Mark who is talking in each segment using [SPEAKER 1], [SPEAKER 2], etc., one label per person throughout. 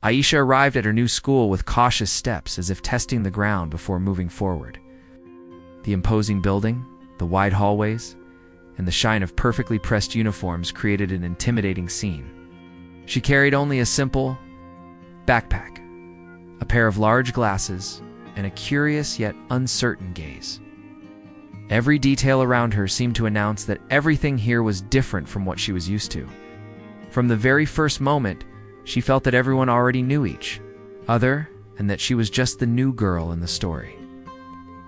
[SPEAKER 1] Aisha arrived at her new school with cautious steps, as if testing the ground before moving forward. The imposing building, the wide hallways, and the shine of perfectly pressed uniforms created an intimidating scene. She carried only a simple backpack, a pair of large glasses, and a curious yet uncertain gaze. Every detail around her seemed to announce that everything here was different from what she was used to. From the very first moment, she felt that everyone already knew each other, and that she was just the new girl in the story.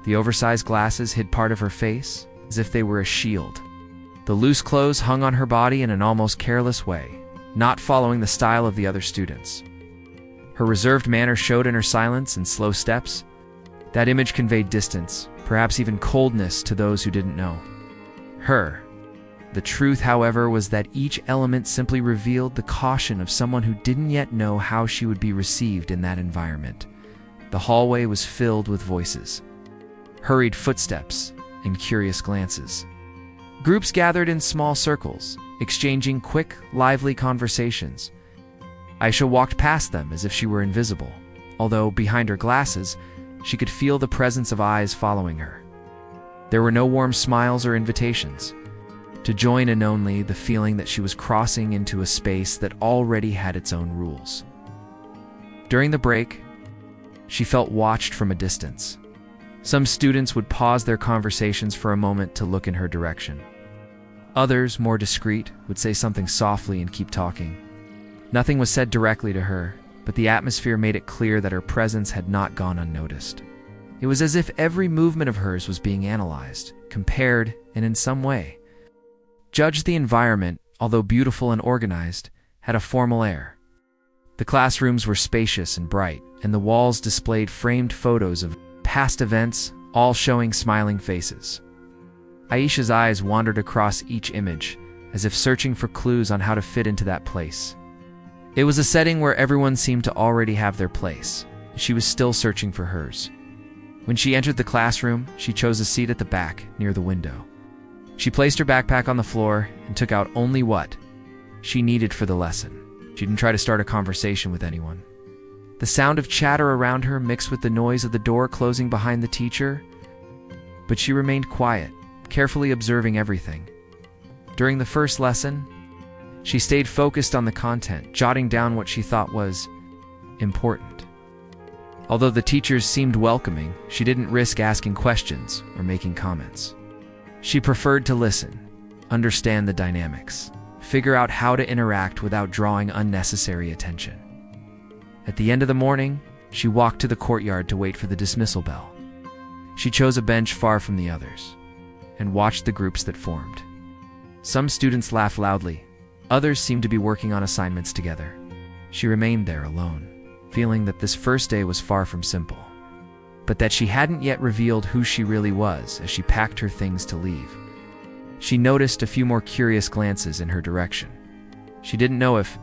[SPEAKER 1] The oversized glasses hid part of her face, as if they were a shield. The loose clothes hung on her body in an almost careless way, not following the style of the other students. Her reserved manner showed in her silence and slow steps. That image conveyed distance, perhaps even coldness, to those who didn't know her. The truth, however, was that each element simply revealed the caution of someone who didn't yet know how she would be received in that environment. The hallway was filled with voices, hurried footsteps, and curious glances. Groups gathered in small circles, exchanging quick, lively conversations. Aisha walked past them as if she were invisible, although behind her glasses, she could feel the presence of eyes following her. There were no warm smiles or invitations to join, and only the feeling that she was crossing into a space that already had its own rules. During the break, she felt watched from a distance. Some students would pause their conversations for a moment to look in her direction. Others, more discreet, would say something softly and keep talking. Nothing was said directly to her, but the atmosphere made it clear that her presence had not gone unnoticed. It was as if every movement of hers was being analyzed, compared, and in some way judged. The environment, although beautiful and organized, had a formal air. The classrooms were spacious and bright, and the walls displayed framed photos of past events, all showing smiling faces. Aisha's eyes wandered across each image, as if searching for clues on how to fit into that place. It was a setting where everyone seemed to already have their place. She was still searching for hers. When she entered the classroom, she chose a seat at the back, near the window. She placed her backpack on the floor and took out only what she needed for the lesson. She didn't try to start a conversation with anyone. The sound of chatter around her mixed with the noise of the door closing behind the teacher, but she remained quiet, carefully observing everything. During the first lesson, she stayed focused on the content, jotting down what she thought was important. Although the teachers seemed welcoming, she didn't risk asking questions or making comments. She preferred to listen, understand the dynamics, figure out how to interact without drawing unnecessary attention. At the end of the morning, she walked to the courtyard to wait for the dismissal bell. She chose a bench far from the others and watched the groups that formed. Some students laughed loudly. Others seemed to be working on assignments together. She remained there alone, feeling that this first day was far from simple, but that she hadn't yet revealed who she really was as she packed her things to leave. She noticed a few more curious glances in her direction. She didn't know if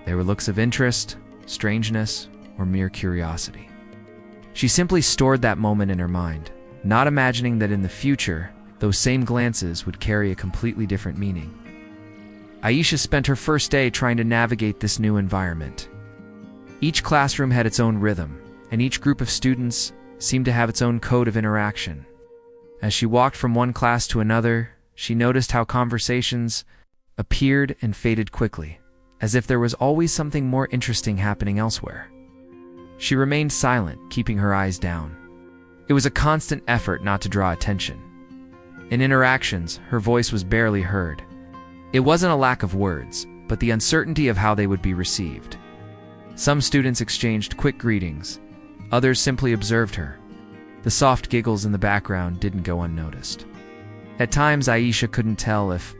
[SPEAKER 1] they were looks of interest, strangeness, or mere curiosity. She simply stored that moment in her mind, not imagining that in the future, those same glances would carry a completely different meaning. Aisha spent her first day trying to navigate this new environment. Each classroom had its own rhythm, and each group of students seemed to have its own code of interaction. As she walked from one class to another, she noticed how conversations appeared and faded quickly, as if there was always something more interesting happening elsewhere. She remained silent, keeping her eyes down. It was a constant effort not to draw attention. In interactions, her voice was barely heard. It wasn't a lack of words, but the uncertainty of how they would be received. Some students exchanged quick greetings. Others simply observed her. The soft giggles in the background didn't go unnoticed. At times, Aisha couldn't tell if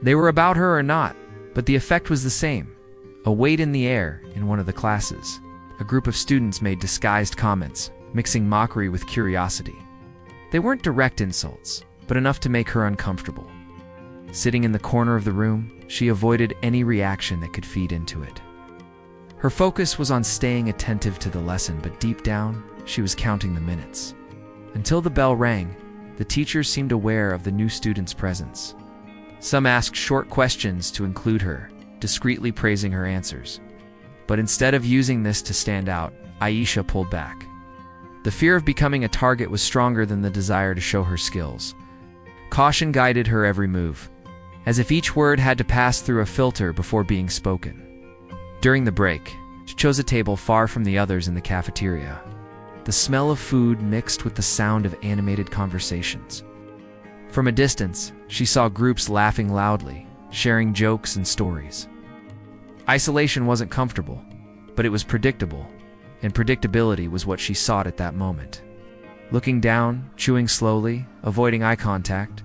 [SPEAKER 1] they were about her or not, but the effect was the same. A weight in the air in one of the classes. A group of students made disguised comments, mixing mockery with curiosity. They weren't direct insults, but enough to make her uncomfortable. Sitting in the corner of the room, she avoided any reaction that could feed into it. Her focus was on staying attentive to the lesson, but deep down, she was counting the minutes. Until the bell rang, the teachers seemed aware of the new student's presence. Some asked short questions to include her, discreetly praising her answers. But instead of using this to stand out, Aisha pulled back. The fear of becoming a target was stronger than the desire to show her skills. Caution guided her every move, as if each word had to pass through a filter before being spoken. During the break, she chose a table far from the others in the cafeteria. The smell of food mixed with the sound of animated conversations. From a distance, she saw groups laughing loudly, sharing jokes and stories. Isolation wasn't comfortable, but it was predictable, and predictability was what she sought at that moment. Looking down, chewing slowly, avoiding eye contact,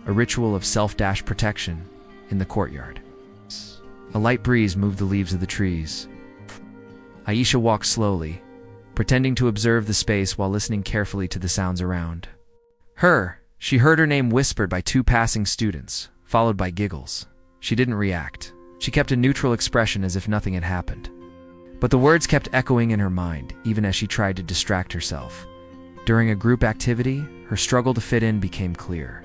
[SPEAKER 1] a ritual of self-protection in the courtyard. A light breeze moved the leaves of the trees. Aisha walked slowly, pretending to observe the space while listening carefully to the sounds around. She heard her name whispered by two passing students, followed by giggles. She didn't react. She kept a neutral expression as if nothing had happened. But the words kept echoing in her mind, even as she tried to distract herself. During a group activity, her struggle to fit in became clear.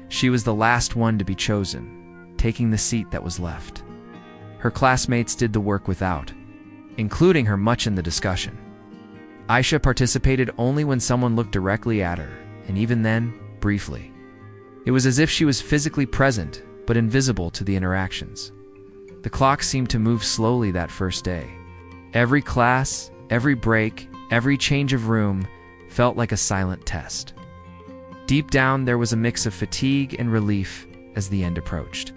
[SPEAKER 1] She was the last one to be chosen, taking the seat that was left. Her classmates did the work without, including her much in the discussion. Aisha participated only when someone looked directly at her, and even then, briefly. It was as if she was physically present, but invisible to the interactions. The clock seemed to move slowly that first day. Every class, every break, every change of room felt like a silent test. Deep down, there was a mix of fatigue and relief as the end approached.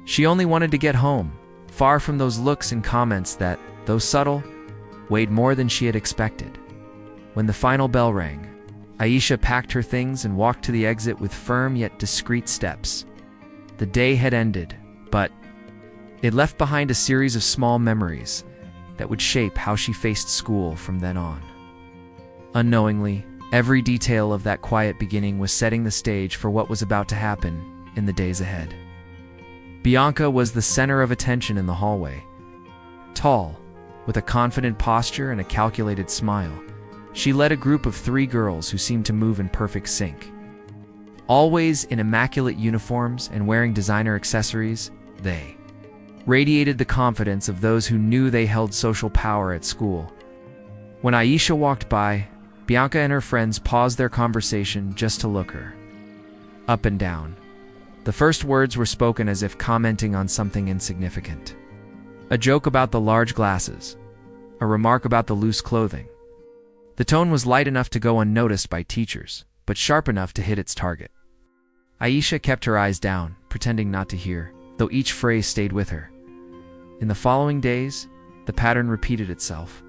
[SPEAKER 1] She only wanted to get home, far from those looks and comments that, though subtle, weighed more than she had expected. When the final bell rang, Aisha packed her things and walked to the exit with firm yet discreet steps. The day had ended, but it left behind a series of small memories that would shape how she faced school from then on. Unknowingly, every detail of that quiet beginning was setting the stage for what was about to happen in the days ahead. Bianca was the center of attention in the hallway. Tall, with a confident posture and a calculated smile, she led a group of 3 girls who seemed to move in perfect sync. Always in immaculate uniforms and wearing designer accessories, they radiated the confidence of those who knew they held social power at school. When Aisha walked by, Bianca and her friends paused their conversation just to look her up and down. The first words were spoken as if commenting on something insignificant. A joke about the large glasses, a remark about the loose clothing. The tone was light enough to go unnoticed by teachers, but sharp enough to hit its target. Aisha kept her eyes down, pretending not to hear, though each phrase stayed with her. In the following days, the pattern repeated itself.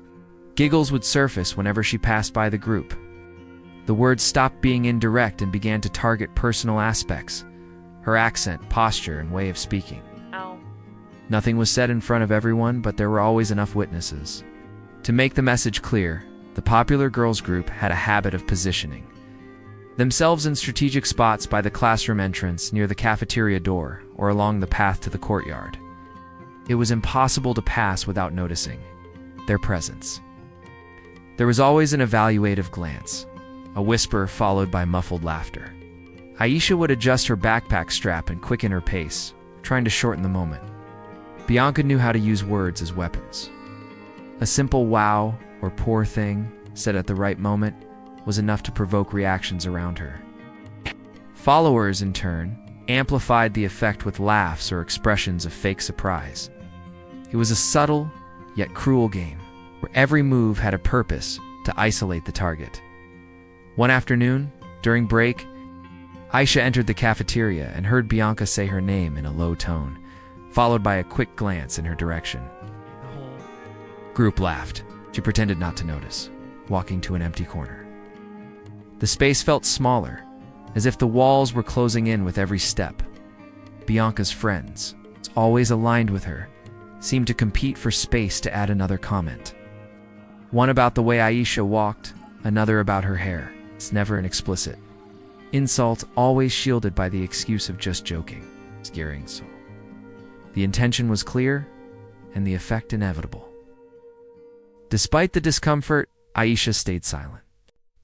[SPEAKER 1] Giggles would surface whenever she passed by the group. The words stopped being indirect and began to target personal aspects, her accent, posture, and way of speaking.
[SPEAKER 2] Ow.
[SPEAKER 1] Nothing was said in front of everyone, but there were always enough witnesses. To make the message clear, the popular girls group had a habit of positioning themselves in strategic spots by the classroom entrance, near the cafeteria door, or along the path to the courtyard. It was impossible to pass without noticing their presence. There was always an evaluative glance, a whisper followed by muffled laughter. Aisha would adjust her backpack strap and quicken her pace, trying to shorten the moment. Bianca knew how to use words as weapons. A simple wow or poor thing, said at the right moment, was enough to provoke reactions around her. Followers, in turn, amplified the effect with laughs or expressions of fake surprise. It was a subtle, yet cruel game, where every move had a purpose to isolate the target. One afternoon, during break, Aisha entered the cafeteria and heard Bianca say her name in a low tone, followed by a quick glance in her direction. The whole group laughed. She pretended not to notice, walking to an empty corner. The space felt smaller, as if the walls were closing in with every step. Bianca's friends, always aligned with her, seemed to compete for space to add another comment. One about the way Aisha walked, another about her hair. It's never an explicit insult, always shielded by the excuse of just joking. Scaring so. The intention was clear, and the effect inevitable. Despite the discomfort, Aisha stayed silent.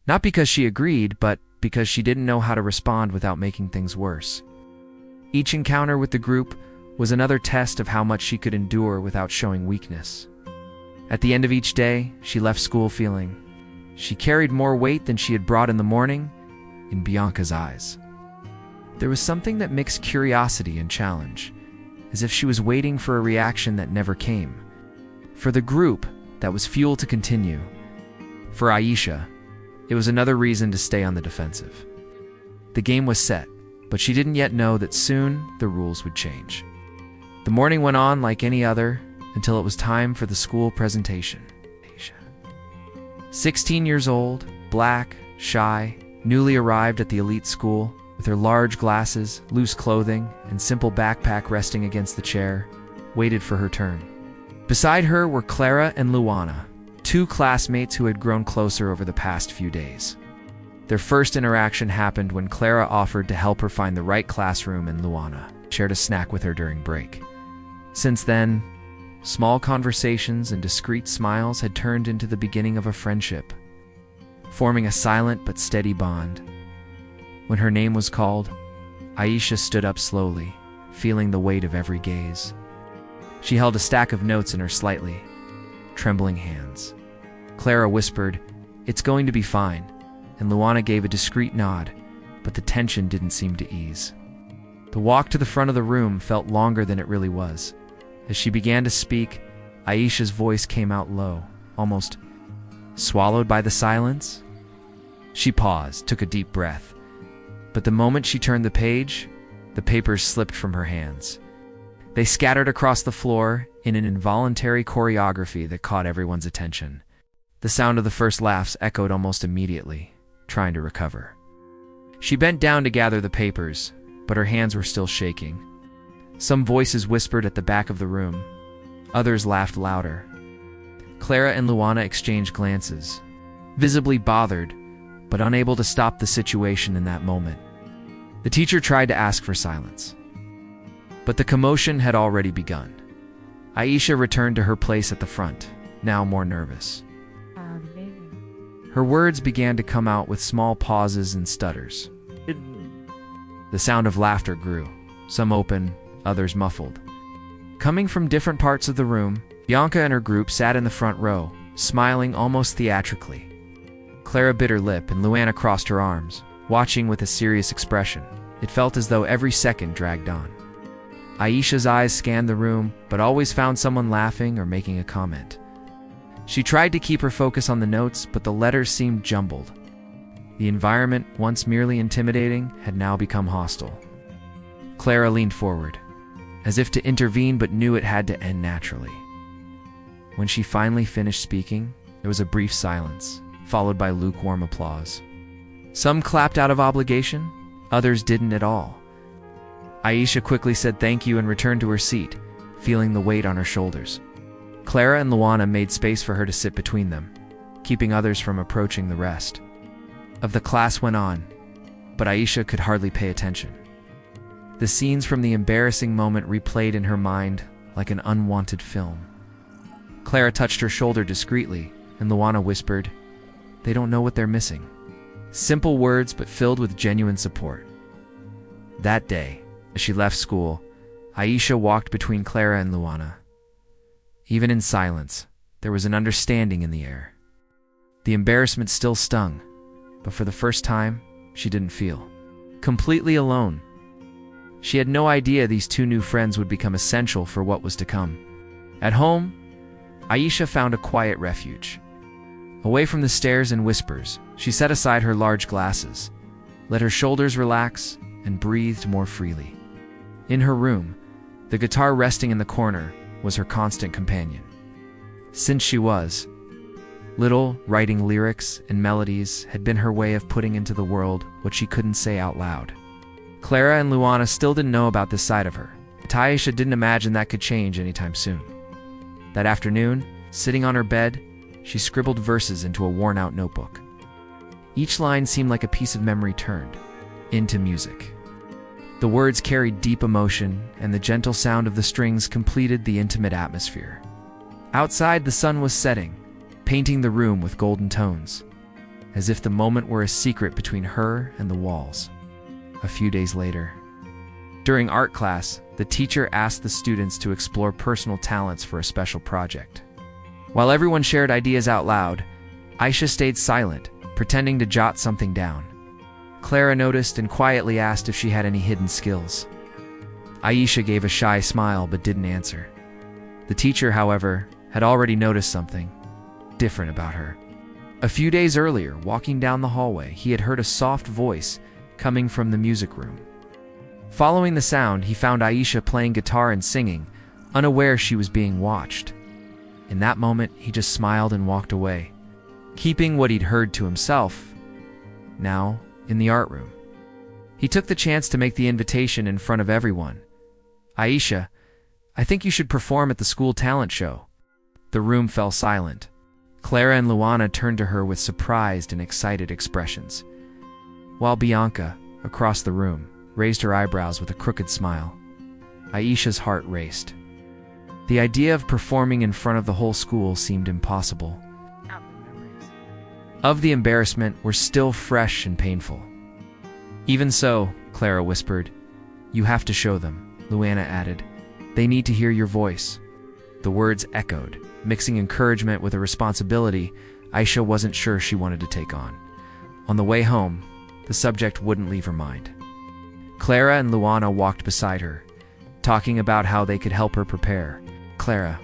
[SPEAKER 1] Not because she agreed, but because she didn't know how to respond without making things worse. Each encounter with the group was another test of how much she could endure without showing weakness. At the end of each day, she left school feeling she carried more weight than she had brought in the morning in Bianca's eyes. There was something that mixed curiosity and challenge, as if she was waiting for a reaction that never came. For the group, that was fuel to continue. For Aisha, it was another reason to stay on the defensive. The game was set, but she didn't yet know that soon the rules would change. The morning went on like any other until it was time for the school presentation. Aisha, 16 years old, black, shy, newly arrived at the elite school, with her large glasses, loose clothing, and simple backpack resting against the chair, waited for her turn. Beside her were Clara and Luana, two classmates who had grown closer over the past few days. Their first interaction happened when Clara offered to help her find the right classroom and Luana shared a snack with her during break. Since then, small conversations and discreet smiles had turned into the beginning of a friendship, forming a silent but steady bond. When her name was called, Aisha stood up slowly, feeling the weight of every gaze. She held a stack of notes in her slightly trembling hands. Clara whispered, "It's going to be fine," and Luana gave a discreet nod, but the tension didn't seem to ease. The walk to the front of the room felt longer than it really was. As she began to speak, Aisha's voice came out low, almost swallowed by the silence. She paused, took a deep breath, but the moment she turned the page, the papers slipped from her hands. They scattered across the floor in an involuntary choreography that caught everyone's attention. The sound of the first laughs echoed almost immediately, trying to recover. She bent down to gather the papers, but her hands were still shaking. Some voices whispered at the back of the room. Others laughed louder. Clara and Luana exchanged glances, visibly bothered, but unable to stop the situation in that moment. The teacher tried to ask for silence, but the commotion had already begun. Aisha returned to her place at the front, now more nervous. Her words began to come out with small pauses and stutters. The sound of laughter grew, some open, others muffled. Coming from different parts of the room, Bianca and her group sat in the front row, smiling almost theatrically. Clara bit her lip and Luana crossed her arms, watching with a serious expression. It felt as though every second dragged on. Aisha's eyes scanned the room, but always found someone laughing or making a comment. She tried to keep her focus on the notes, but the letters seemed jumbled. The environment, once merely intimidating, had now become hostile. Clara leaned forward, as if to intervene but knew it had to end naturally. When she finally finished speaking, there was a brief silence, followed by lukewarm applause. Some clapped out of obligation, others didn't at all. Aisha quickly said thank you and returned to her seat, feeling the weight on her shoulders. Clara and Luana made space for her to sit between them, keeping others from approaching the rest. Of the class went on, but Aisha could hardly pay attention. The scenes from the embarrassing moment replayed in her mind like an unwanted film. Clara touched her shoulder discreetly, and Luana whispered, "They don't know what they're missing." Simple words, but filled with genuine support. That day, as she left school, Aisha walked between Clara and Luana. Even in silence, there was an understanding in the air. The embarrassment still stung, but for the first time, she didn't feel completely alone. She had no idea these two new friends would become essential for what was to come. At home, Aisha found a quiet refuge. Away from the stares and whispers, she set aside her large glasses, let her shoulders relax, and breathed more freely. In her room, the guitar resting in the corner was her constant companion. Since she was little, writing lyrics and melodies had been her way of putting into the world what she couldn't say out loud. Clara and Luana still didn't know about this side of her, but Aisha didn't imagine that could change anytime soon. That afternoon, sitting on her bed, she scribbled verses into a worn-out notebook. Each line seemed like a piece of memory turned into music. The words carried deep emotion, and the gentle sound of the strings completed the intimate atmosphere. Outside, the sun was setting, painting the room with golden tones, as if the moment were a secret between her and the walls. A few days later, during art class, the teacher asked the students to explore personal talents for a special project. While everyone shared ideas out loud, Aisha stayed silent, pretending to jot something down. Clara noticed and quietly asked if she had any hidden skills. Aisha gave a shy smile but didn't answer. The teacher, however, had already noticed something different about her. A few days earlier, walking down the hallway, he had heard a soft voice coming from the music room. Following the sound, he found Aisha playing guitar and singing, unaware she was being watched. In that moment, he just smiled and walked away, keeping what he'd heard to himself. Now, in the art room, he took the chance to make the invitation in front of everyone. "Aisha, I think you should perform at the school talent show." The room fell silent. Clara and Luana turned to her with surprised and excited expressions, while Bianca, across the room, raised her eyebrows with a crooked smile. Aisha's heart raced. The idea of performing in front of the whole school seemed impossible. Of the embarrassment were still fresh and painful. "Even so," Clara whispered, "you have to show them," Luana added. "They need to hear your voice." The words echoed, mixing encouragement with a responsibility Aisha wasn't sure she wanted to take on. On the way home, the subject wouldn't leave her mind. Clara and Luana walked beside her, talking about how they could help her prepare. Clara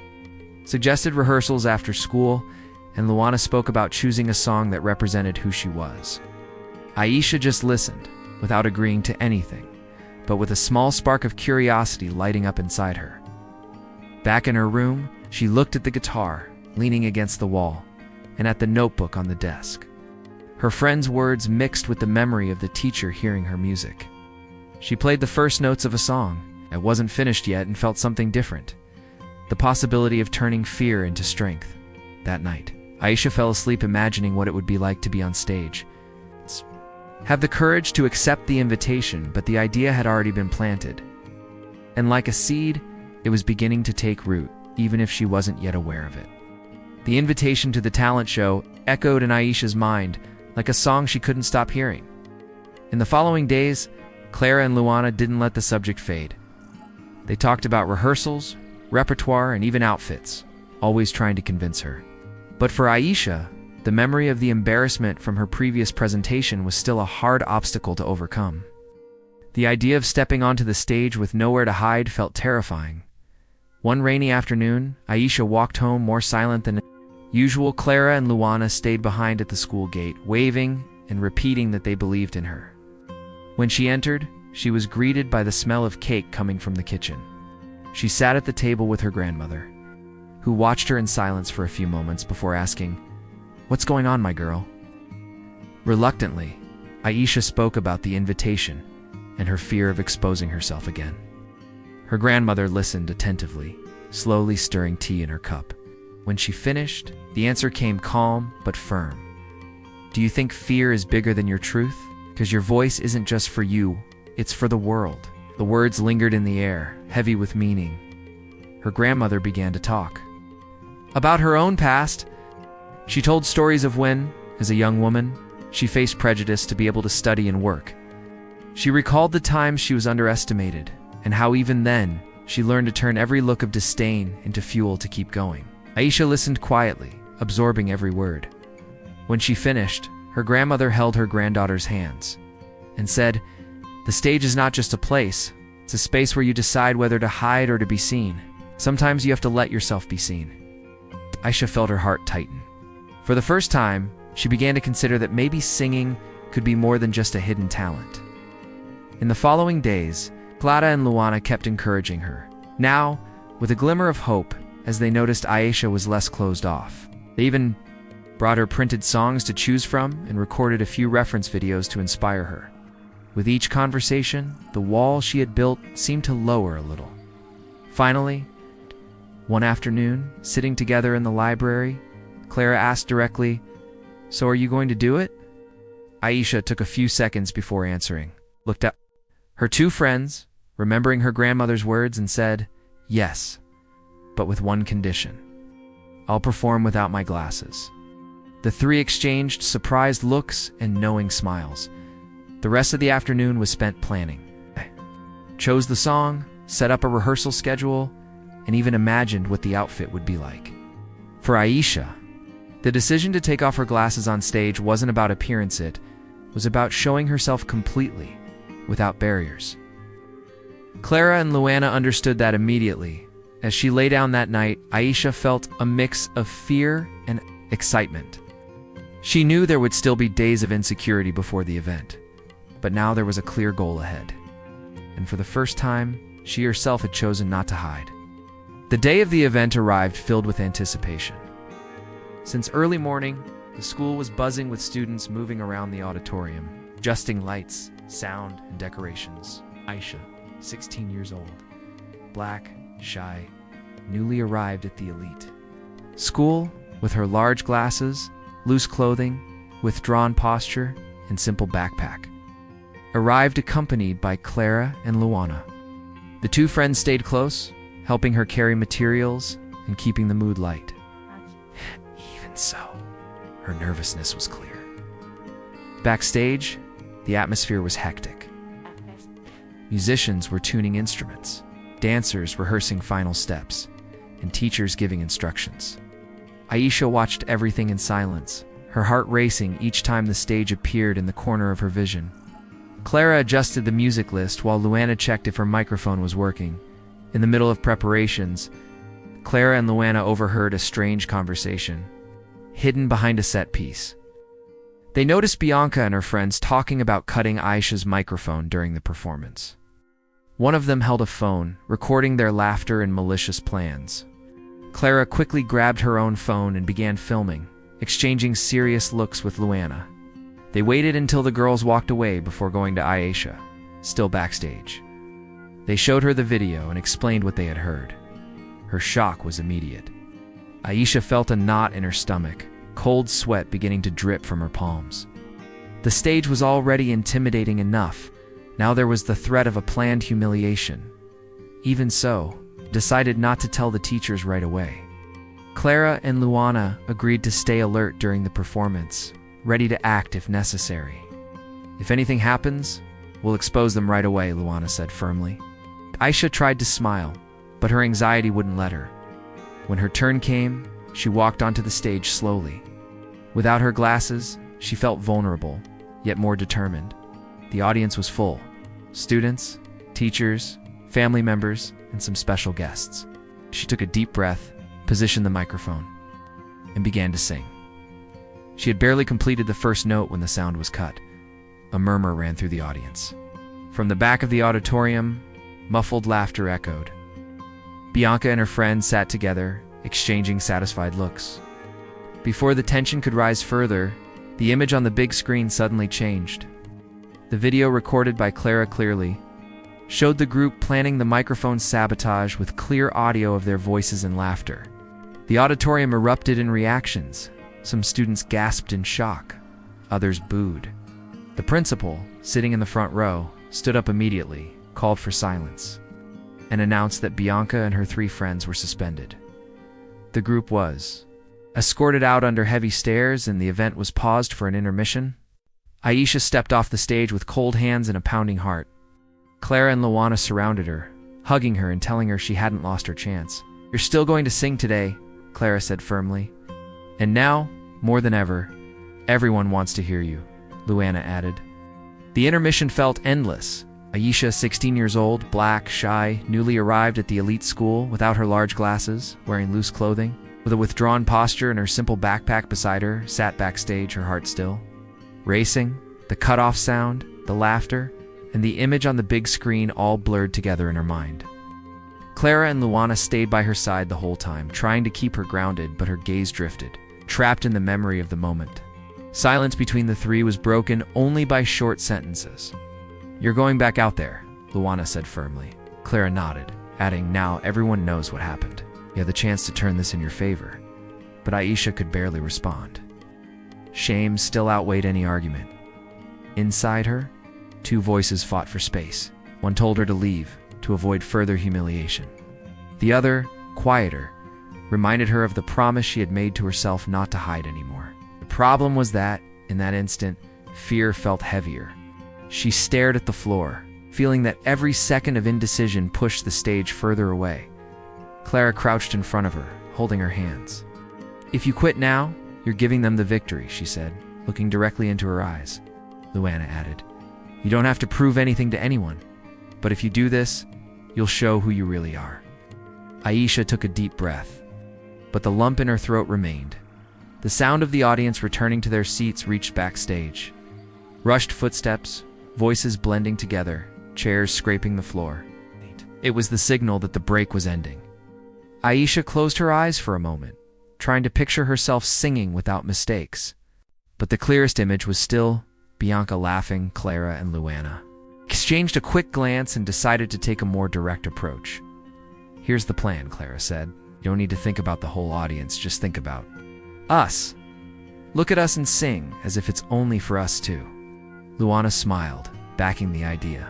[SPEAKER 1] suggested rehearsals after school, and Luana spoke about choosing a song that represented who she was. Aisha just listened, without agreeing to anything, but with a small spark of curiosity lighting up inside her. Back in her room, she looked at the guitar, leaning against the wall, and at the notebook on the desk. Her friend's words mixed with the memory of the teacher hearing her music. She played the first notes of a song. It wasn't finished yet and felt something different. The possibility of turning fear into strength. That night, Aisha fell asleep imagining what it would be like to be on stage. Have the courage to accept the invitation, but the idea had already been planted. And like a seed, it was beginning to take root, even if she wasn't yet aware of it. The invitation to the talent show echoed in Aisha's mind like a song she couldn't stop hearing. In the following days, Clara and Luana didn't let the subject fade. They talked about rehearsals, repertoire, and even outfits, always trying to convince her. But for Aisha, the memory of the embarrassment from her previous presentation was still a hard obstacle to overcome. The idea of stepping onto the stage with nowhere to hide felt terrifying. One rainy afternoon, Aisha walked home more silent than usual. Clara and Luana stayed behind at the school gate, waving and repeating that they believed in her. When she entered, she was greeted by the smell of cake coming from the kitchen. She sat at the table with her grandmother, who watched her in silence for a few moments before asking, "What's going on, my girl?" Reluctantly, Aisha spoke about the invitation and her fear of exposing herself again. Her grandmother listened attentively, slowly stirring tea in her cup. When she finished, the answer came calm but firm. "Do you think fear is bigger than your truth? Because your voice isn't just for you, it's for the world." The words lingered in the air, heavy with meaning. Her grandmother began to talk about her own past. She told stories of when, as a young woman, she faced prejudice to be able to study and work. She recalled the times she was underestimated, and how even then, she learned to turn every look of disdain into fuel to keep going. Aisha listened quietly, absorbing every word. When she finished, her grandmother held her granddaughter's hands and said, "The stage is not just a place, it's a space where you decide whether to hide or to be seen. Sometimes you have to let yourself be seen." Aisha felt her heart tighten. For the first time, she began to consider that maybe singing could be more than just a hidden talent. In the following days, Clara and Luana kept encouraging her, now with a glimmer of hope as they noticed Aisha was less closed off. They even brought her printed songs to choose from and recorded a few reference videos to inspire her. With each conversation, the wall she had built seemed to lower a little. Finally, one afternoon, sitting together in the library, Clara asked directly, "So are you going to do it?" Aisha took a few seconds before answering, looked at her two friends, remembering her grandmother's words, and said, "Yes, but with one condition. I'll perform without my glasses." The three exchanged surprised looks and knowing smiles. The rest of the afternoon was spent planning. They chose the song, set up a rehearsal schedule, and even imagined what the outfit would be like. For Aisha, the decision to take off her glasses on stage wasn't about appearance, it was about showing herself completely, without barriers. Clara and Luana understood that immediately. As she lay down that night, Aisha felt a mix of fear and excitement. She knew there would still be days of insecurity before the event, but now there was a clear goal ahead. And for the first time, she herself had chosen not to hide. The day of the event arrived filled with anticipation. Since early morning, the school was buzzing with students moving around the auditorium, adjusting lights, sound, and decorations. Aisha, 16 years old, black, shy, newly arrived at the elite school, with her large glasses, loose clothing, withdrawn posture, and simple backpack, arrived accompanied by Clara and Luana. The two friends stayed close, helping her carry materials and keeping the mood light. Even so, her nervousness was clear. Backstage, the atmosphere was hectic. Musicians were tuning instruments, dancers rehearsing final steps, and teachers giving instructions. Aisha watched everything in silence, her heart racing each time the stage appeared in the corner of her vision. Clara adjusted the music list while Luana checked if her microphone was working. In the middle of preparations, Clara and Luana overheard a strange conversation, hidden behind a set piece. They noticed Bianca and her friends talking about cutting Aisha's microphone during the performance. One of them held a phone, recording their laughter and malicious plans. Clara quickly grabbed her own phone and began filming, exchanging serious looks with Luana. They waited until the girls walked away before going to Aisha, still backstage. They showed her the video and explained what they had heard. Her shock was immediate. Aisha felt a knot in her stomach, cold sweat beginning to drip from her palms. The stage was already intimidating enough. Now there was the threat of a planned humiliation. Even so, decided not to tell the teachers right away. Clara and Luana agreed to stay alert during the performance, ready to act if necessary. If anything happens, we'll expose them right away, Luana said firmly. Aisha tried to smile, but her anxiety wouldn't let her. When her turn came, she walked onto the stage slowly. Without her glasses, she felt vulnerable, yet more determined. The audience was full. Students, teachers, family members, and some special guests. She took a deep breath, positioned the microphone, and began to sing. She had barely completed the first note when the sound was cut. A murmur ran through the audience. From the back of the auditorium, muffled laughter echoed. Bianca and her friends sat together, exchanging satisfied looks. Before the tension could rise further, the image on the big screen suddenly changed. The video recorded by Clara clearly showed the group planning the microphone sabotage with clear audio of their voices and laughter. The auditorium erupted in reactions. Some students gasped in shock. Others booed. The principal, sitting in the front row, stood up immediately, called for silence, and announced that Bianca and her 3 friends were suspended. The group was escorted out under heavy stares, and the event was paused for an intermission. Aisha stepped off the stage with cold hands and a pounding heart. Clara and Luana surrounded her, hugging her and telling her she hadn't lost her chance. "You're still going to sing today," Clara said firmly. "And now, more than ever, everyone wants to hear you," Luana added. The intermission felt endless. Aisha, 16 years old, black, shy, newly arrived at the elite school without her large glasses, wearing loose clothing, with a withdrawn posture and her simple backpack beside her, sat backstage, her heart still racing. The cut-off sound, the laughter, and the image on the big screen all blurred together in her mind. Clara and Luana stayed by her side the whole time, trying to keep her grounded, but her gaze drifted, trapped in the memory of the moment. Silence between the 3 was broken only by short sentences. "You're going back out there," Luana said firmly. Clara nodded, adding, "Now everyone knows what happened. You have the chance to turn this in your favor." But Aisha could barely respond. Shame still outweighed any argument. Inside her, 2 voices fought for space. One told her to leave, to avoid further humiliation. The other, quieter, reminded her of the promise she had made to herself not to hide anymore. The problem was that, in that instant, fear felt heavier. She stared at the floor, feeling that every second of indecision pushed the stage further away. Clara crouched in front of her, holding her hands. If you quit now, you're giving them the victory, she said, looking directly into her eyes. Luana added, you don't have to prove anything to anyone, but if you do this, you'll show who you really are. Aisha took a deep breath, but the lump in her throat remained. The sound of the audience returning to their seats reached backstage. Rushed footsteps, voices blending together, chairs scraping the floor. It was the signal that the break was ending. Aisha closed her eyes for a moment, trying to picture herself singing without mistakes. But the clearest image was still Bianca laughing, Clara and Luana exchanged a quick glance and decided to take a more direct approach. Here's the plan, Clara said. You don't need to think about the whole audience, just think about us. Look at us and sing as if it's only for us too. Luana smiled, backing the idea.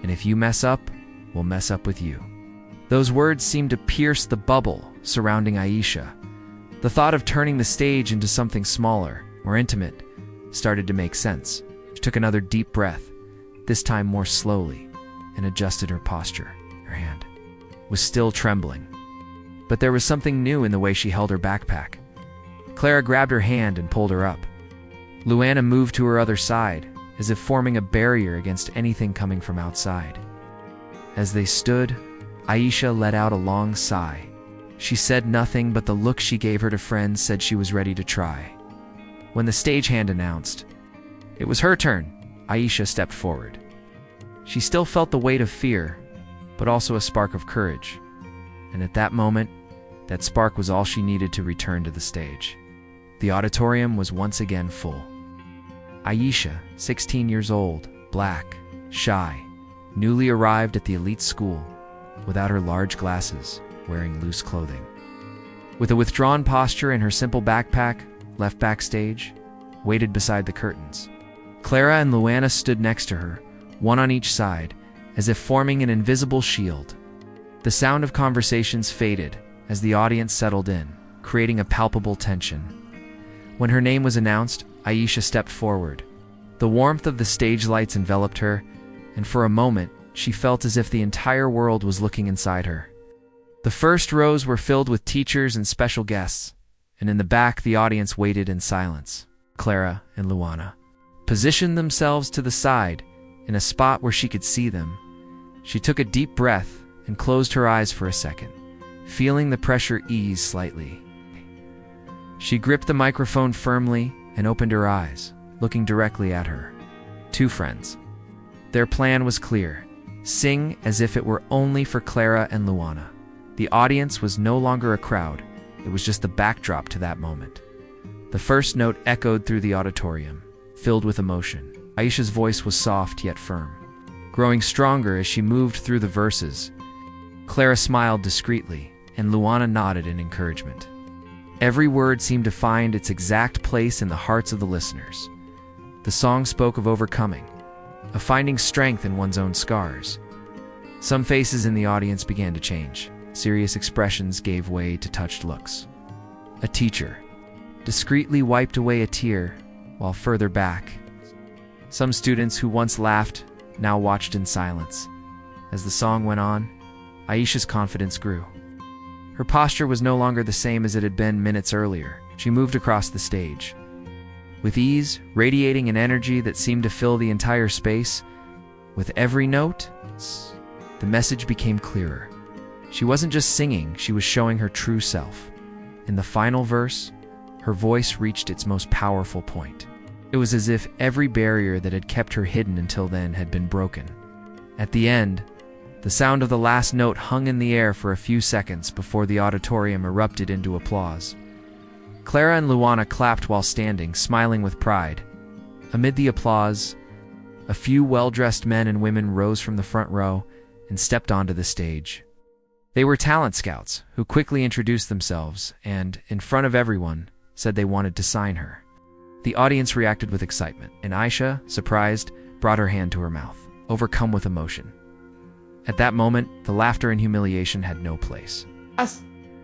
[SPEAKER 1] And if you mess up, we'll mess up with you. Those words seemed to pierce the bubble surrounding Aisha. The thought of turning the stage into something smaller, more intimate, started to make sense. She took another deep breath, this time more slowly, and adjusted her posture. Her hand was still trembling, but there was something new in the way she held her backpack. Clara grabbed her hand and pulled her up. Luana moved to her other side, as if forming a barrier against anything coming from outside. As they stood, Aisha let out a long sigh. She said nothing, but the look she gave her friends said she was ready to try. When the stagehand announced it was her turn, Aisha stepped forward. She still felt the weight of fear, but also a spark of courage. And at that moment, that spark was all she needed to return to the stage. The auditorium was once again full. Aisha, 16 years old, black, shy, newly arrived at the elite school, without her large glasses, wearing loose clothing. With a withdrawn posture and her simple backpack, left backstage, waited beside the curtains. Clara and Luana stood next to her, one on each side, as if forming an invisible shield. The sound of conversations faded as the audience settled in, creating a palpable tension. When her name was announced, Aisha stepped forward. The warmth of the stage lights enveloped her, and for a moment, she felt as if the entire world was looking inside her. The first rows were filled with teachers and special guests, and in the back the audience waited in silence. Clara and Luana positioned themselves to the side, in a spot where she could see them. She took a deep breath and closed her eyes for a second, feeling the pressure ease slightly. She gripped the microphone firmly and opened her eyes, looking directly at her two friends. Their plan was clear: sing as if it were only for Clara and Luana. The audience was no longer a crowd, it was just the backdrop to that moment. The first note echoed through the auditorium, filled with emotion. Aisha's voice was soft yet firm, growing stronger as she moved through the verses. Clara smiled discreetly, and Luana nodded in encouragement. Every word seemed to find its exact place in the hearts of the listeners. The song spoke of overcoming, of finding strength in one's own scars. Some faces in the audience began to change. Serious expressions gave way to touched looks. A teacher discreetly wiped away a tear, while further back, some students who once laughed now watched in silence. As the song went on, Aisha's confidence grew. Her posture was no longer the same as it had been minutes earlier. She moved across the stage, with ease, radiating an energy that seemed to fill the entire space. With every note, the message became clearer. She wasn't just singing, she was showing her true self. In the final verse, her voice reached its most powerful point. It was as if every barrier that had kept her hidden until then had been broken. At the end, the sound of the last note hung in the air for a few seconds before the auditorium erupted into applause. Clara and Luana clapped while standing, smiling with pride. Amid the applause, a few well-dressed men and women rose from the front row and stepped onto the stage. They were talent scouts who quickly introduced themselves and, in front of everyone, said they wanted to sign her. The audience reacted with excitement, and Aisha, surprised, brought her hand to her mouth, overcome with emotion. At that moment, the laughter and humiliation had no place.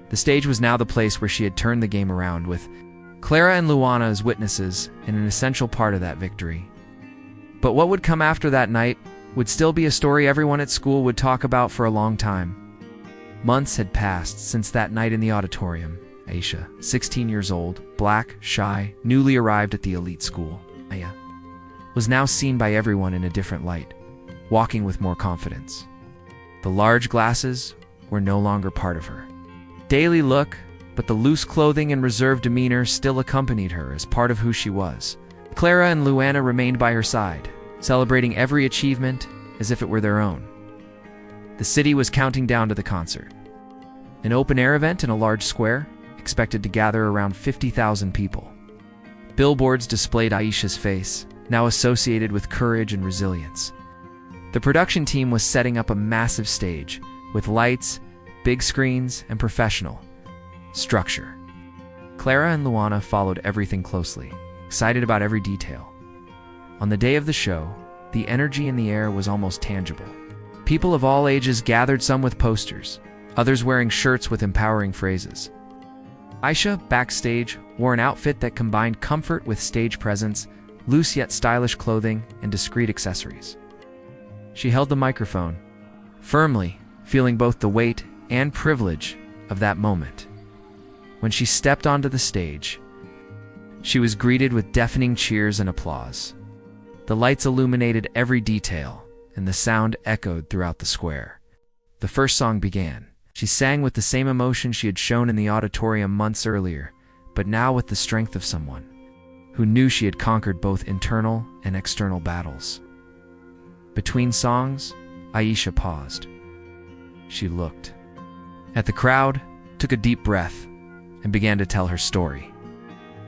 [SPEAKER 1] The stage was now the place where she had turned the game around, with Clara and Luana as witnesses and an essential part of that victory. But what would come after that night would still be a story everyone at school would talk about for a long time. Months had passed since that night in the auditorium, Aisha, 16 years old, black, shy, newly arrived at the elite school, Aisha, was now seen by everyone in a different light, walking with more confidence. The large glasses were no longer part of her daily look, but the loose clothing and reserved demeanor still accompanied her as part of who she was. Clara and Luana remained by her side, celebrating every achievement as if it were their own. The city was counting down to the concert. An open-air event in a large square, expected to gather around 50,000 people. Billboards displayed Aisha's face, now associated with courage and resilience. The production team was setting up a massive stage, with lights, big screens, and professional structure. Clara and Luana followed everything closely, excited about every detail. On the day of the show, the energy in the air was almost tangible. People of all ages gathered, some with posters, others wearing shirts with empowering phrases. Aisha, backstage, wore an outfit that combined comfort with stage presence, loose yet stylish clothing, and discreet accessories. She held the microphone firmly, feeling both the weight and privilege of that moment. When she stepped onto the stage, she was greeted with deafening cheers and applause. The lights illuminated every detail, and the sound echoed throughout the square. The first song began. She sang with the same emotion she had shown in the auditorium months earlier, but now with the strength of someone who knew she had conquered both internal and external battles. Between songs, Aisha paused. She looked at the crowd, took a deep breath, and began to tell her story.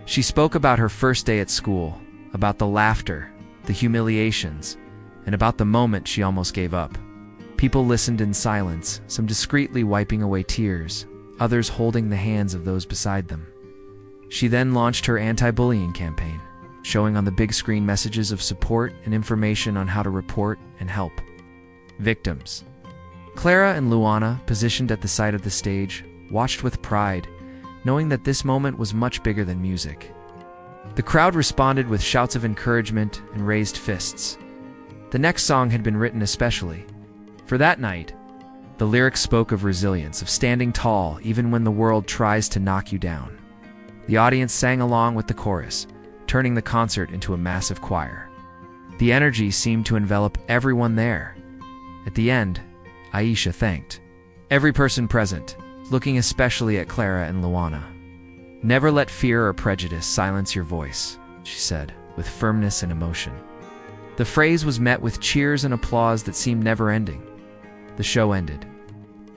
[SPEAKER 1] She spoke about her first day at school, about the laughter, the humiliations, and about the moment she almost gave up. People listened in silence, some discreetly wiping away tears, others holding the hands of those beside them. She then launched her anti-bullying campaign, showing on the big screen messages of support and information on how to report and help victims. Clara and Luana, positioned at the side of the stage, watched with pride, knowing that this moment was much bigger than music. The crowd responded with shouts of encouragement and raised fists. The next song had been written especially for that night. The lyrics spoke of resilience, of standing tall even when the world tries to knock you down. The audience sang along with the chorus, turning the concert into a massive choir. The energy seemed to envelop everyone there. At the end, Aisha thanked every person present, looking especially at Clara and Luana. "Never let fear or prejudice silence your voice," she said, with firmness and emotion. The phrase was met with cheers and applause that seemed never-ending. The show ended,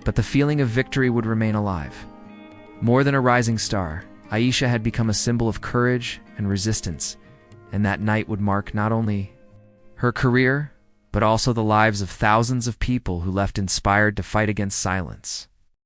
[SPEAKER 1] but the feeling of victory would remain alive. More than a rising star, Aisha had become a symbol of courage and resistance, and that night would mark not only her career, but also the lives of thousands of people who left inspired to fight against silence.